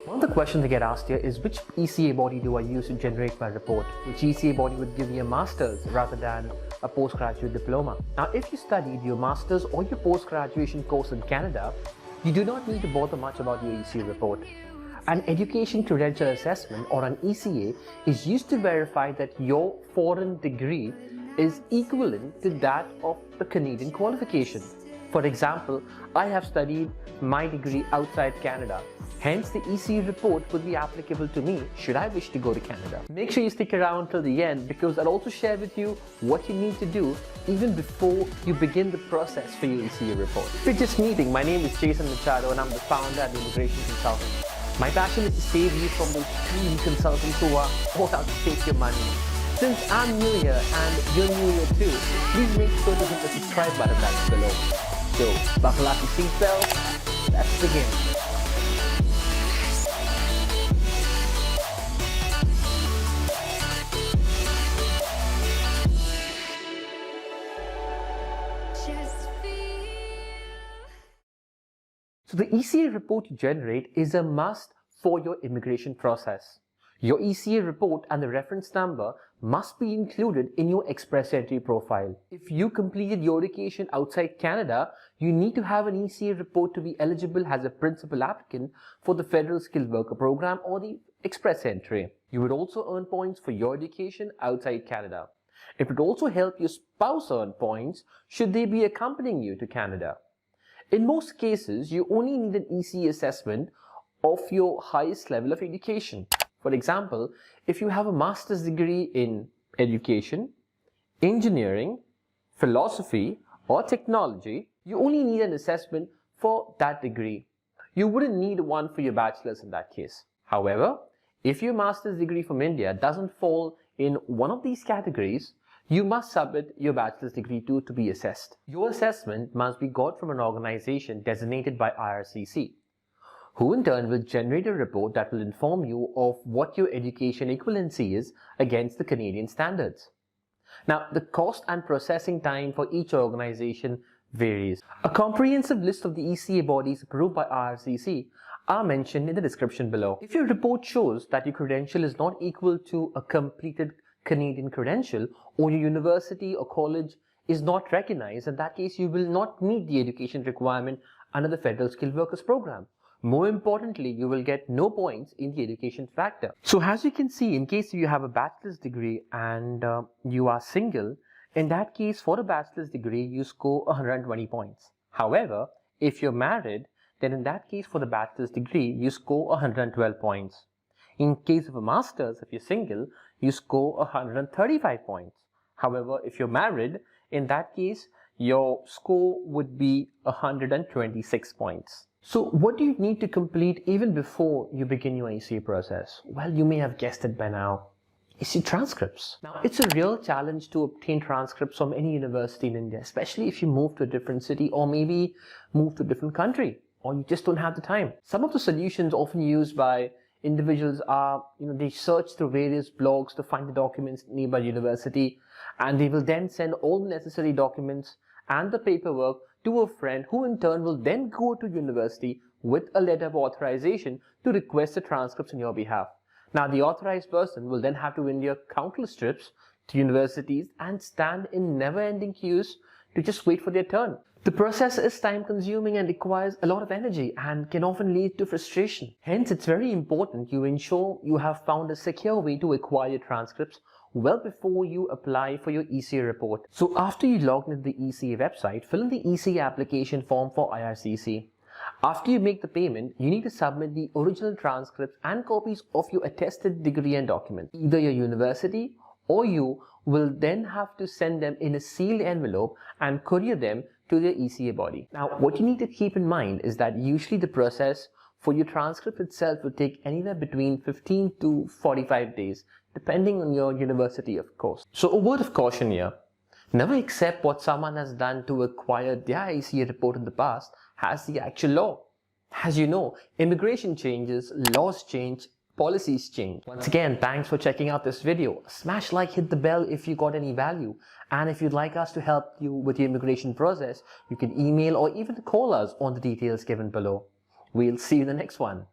One of the questions I get asked here is, which ECA body do I use to generate my report? Which ECA body would give me a master's rather than a postgraduate diploma? Now, if you studied your master's or your post-graduation course in Canada, you do not need to bother much about your ECA report. An Education Credential Assessment, or an ECA, is used to verify that your foreign degree is equivalent to that of the Canadian qualification. For example, I have studied my degree outside Canada. Hence, the ECA report would be applicable to me should I wish to go to Canada. Make sure you stick around till the end, because I'll also share with you what you need to do even before you begin the process for your ECA report. If you're just meeting, my name is Jason Machado and I'm the founder and immigration consultant. My passion is to save you from those greedy consultants who are all out to take your money. Since I'm new here and you're new here too, please make sure to hit the subscribe button that's below. So, buckle up your seatbelt, let's begin. So the ECA report you generate is a must for your immigration process. Your ECA report and the reference number must be included in your Express Entry profile. If you completed your education outside Canada, you need to have an ECA report to be eligible as a principal applicant for the Federal Skilled Worker Program or the Express Entry. You would also earn points for your education outside Canada. It would also help your spouse earn points should they be accompanying you to Canada. In most cases, you only need an ECA assessment of your highest level of education. For example, if you have a master's degree in education, engineering, philosophy, or technology, you only need an assessment for that degree. You wouldn't need one for your bachelor's in that case. However, if your master's degree from India doesn't fall in one of these categories, you must submit your bachelor's degree to be assessed. Your assessment must be got from an organization designated by IRCC, who in turn will generate a report that will inform you of what your education equivalency is against the Canadian standards. Now, the cost and processing time for each organization varies. A comprehensive list of the ECA bodies approved by IRCC are mentioned in the description below. If your report shows that your credential is not equal to a completed Canadian credential, or your university or college is not recognized, in that case you will not meet the education requirement under the Federal Skilled Workers Program. More importantly, you will get no points in the education factor. So as you can see, in case you have a bachelor's degree and you are single, in that case for a bachelor's degree you score 120 points. However, if you're married, then in that case for the bachelor's degree you score 112 points. In case of a master's, if you're single, you score 135 points. However, if you're married, in that case, your score would be 126 points. So what do you need to complete even before you begin your ECA process? Well, you may have guessed it by now. It's your transcripts. Now, it's a real challenge to obtain transcripts from any university in India, especially if you move to a different city or maybe move to a different country, or you just don't have the time. Some of the solutions often used by individuals are, they search through various blogs to find the documents nearby university, and they will then send all the necessary documents and the paperwork to a friend, who in turn will then go to university with a letter of authorization to request the transcripts on your behalf. Now, the authorized person will then have to endure countless trips to universities and stand in never-ending queues to just wait for their turn. The process is time-consuming and requires a lot of energy and can often lead to frustration. Hence, it's very important you ensure you have found a secure way to acquire your transcripts well before you apply for your ECA report. So after you log into the ECA website, fill in the ECA application form for IRCC. After you make the payment, you need to submit the original transcripts and copies of your attested degree and document. Either your university or you will then have to send them in a sealed envelope and courier them to the ECA body. Now, what you need to keep in mind is that usually the process for your transcript itself will take anywhere between 15 to 45 days, depending on your university, of course. So a word of caution here. Never accept what someone has done to acquire their ECA report in the past as the actual law. As you know, immigration changes, laws change, policies change. Once again, thanks for checking out this video. Smash like, hit the bell if you got any value. And if you'd like us to help you with your immigration process, you can email or even call us on the details given below. We'll see you in the next one.